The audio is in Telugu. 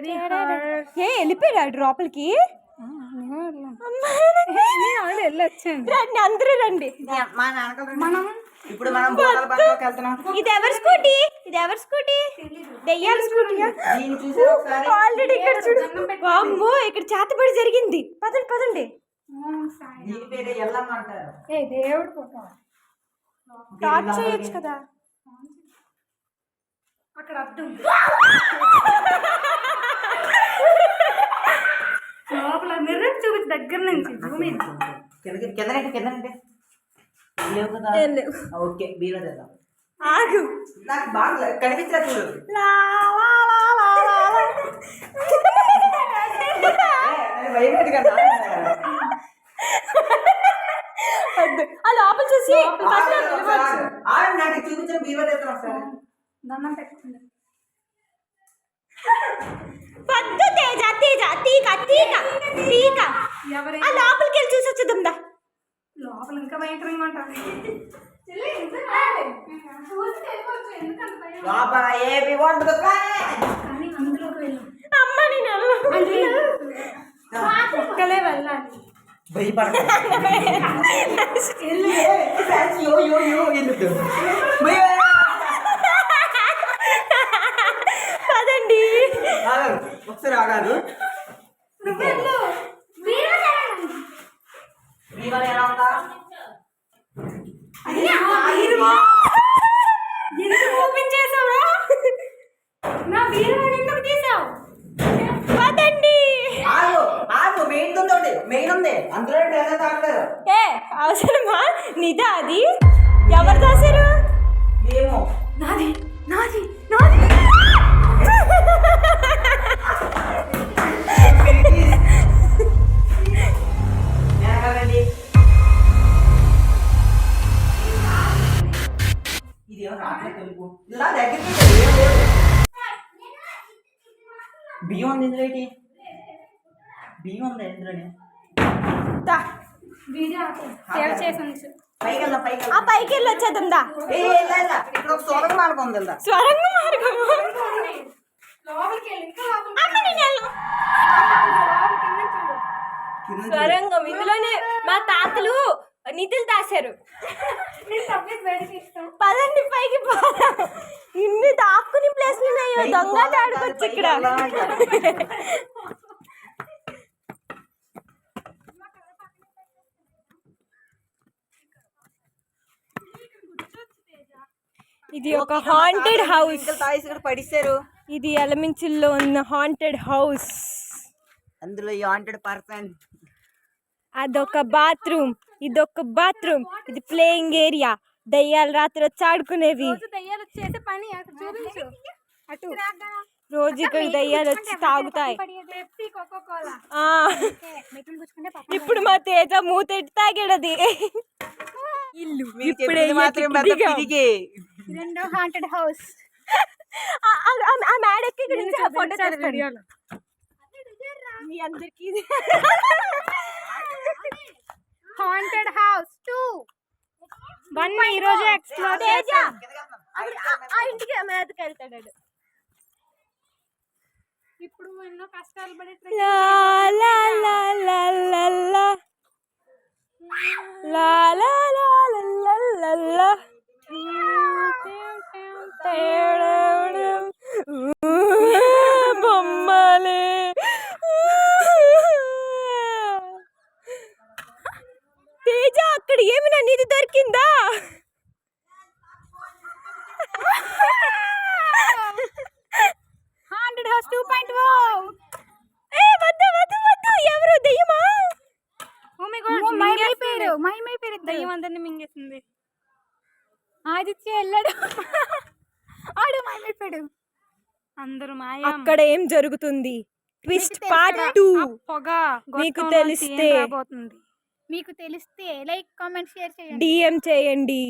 ఏ వెళ్ళిపోయాడు లోపలికి. అందరూ రండి. ఇప్పుడు మనం ఇది ఎవరి స్కూటీ? ఇది ఎవరి స్కూటీ? దెయ్యాల స్కూటీ. ఆల్రెడీ ఇక్కడ చూడు. అమ్మో ఇక్కడ చేతబడి జరిగింది. పదండి పదండి. టార్చ్ చేయొచ్చు కదా. అక్కడ అర్థం లోపల మిర్రర్ చూపించి దగ్గర నుంచి ఓకే బీలో చేద్దాం. ఆగు. నాకు బాగా కనిపించలేదు. ఆ లోపల చూసి నాకు చూపించిన బీలో చేద్దాం సార్. దండం పెట్టుకుంది. పద్దు తేజ తేజ తీక తీక తీక. ఆ లోపలికి వెళ్ళి చూసి వచ్చేద్దా. లోపల ఇంకా భయంకరంగా ఉంటుంది. అమ్మ నేను ఒక్కలే వెళ్ళాలి. పదండి. ఒకసారి ఆగాదు. ఓపెన్ చేసావురా? నా వీరవాణి ఎందుకు తీసావు? పదండి. మెయిన్ ఉంది అందులో ఏ అవసరమా? నిదా అది? ఎవరు దాసారు? ఏమో నాది నాది నాది. బియ్యం ఉంది ఇందులో. బియ్యం ఉంది ఇందులోనే. సేవ్ చేసి ఉంచు. ఆ పైకి వెళ్ళి వచ్చేద్దా. స్వరంగ మార్గం ఉంది. స్వరంగ మార్గం. స్వరంగం ఇందులోనే మా తాతలు నిధులు దాశారు. పదండి పైకి పోదాం. ఇన్ని దాక్కుని ప్లేస్లు ఉన్నాయో. దొంగ ఆడుకోవచ్చు ఇక్కడ. ఇది ఒక హాంటెడ్ హౌస్. పడిస్తారు. ఇది ఎలమించిల్లో ఉన్న హాంటెడ్ హౌస్. అందులో ఈ హాంటెడ్ పర్సన్. అదొక బాత్రూమ్, ఇదొక బాత్రూమ్, ఇది ప్లేయింగ్ ఏరియా. దయ్యాలు రాత్రి వచ్చి ఆడుకునేవి. రోజు ఇక్కడ దయ్యాలు వచ్చి తాగుతాయి. ఇప్పుడు మా తేజ మూతెట్టి తాగాడది. ఇల్లు ఇప్పుడే రెండో హాంటెడ్ హౌస్. ఆ మేడకి ఫోటో చేస్తాడు. మీ అందరికి హాంటెడ్ హౌస్ 2 1 ఈ రోజు ఎక్స్ప్లోర్ చేద్దాం. ఆ ఇంటికి మేతకి వెళ్తాడు. ఇప్పుడు ఎన్నో కష్టాలు పడే లా లా లా లా లా లా లా లా లా లా లా. బొమ్మలే. తేజ అక్కడ ఏమైనా నిధి దొరికిందా? Haunted house 2.0. వద్దు వద్దు వద్దు. ఎవరు దెయ్యమా? Oh my God మైమైపోయారు. దయ్యం అందరిని మింగేసింది. ఆదిత్య వెళ్ళాడు. ఆడు మైమైపోయాడు. అందరూ మాయ. అక్కడ ఏం జరుగుతుంది? ట్విస్ట్ పార్ట్ 2 మీకు తెలిస్తే లైక్ కామెంట్ షేర్ చేయండి. DM చేయండి.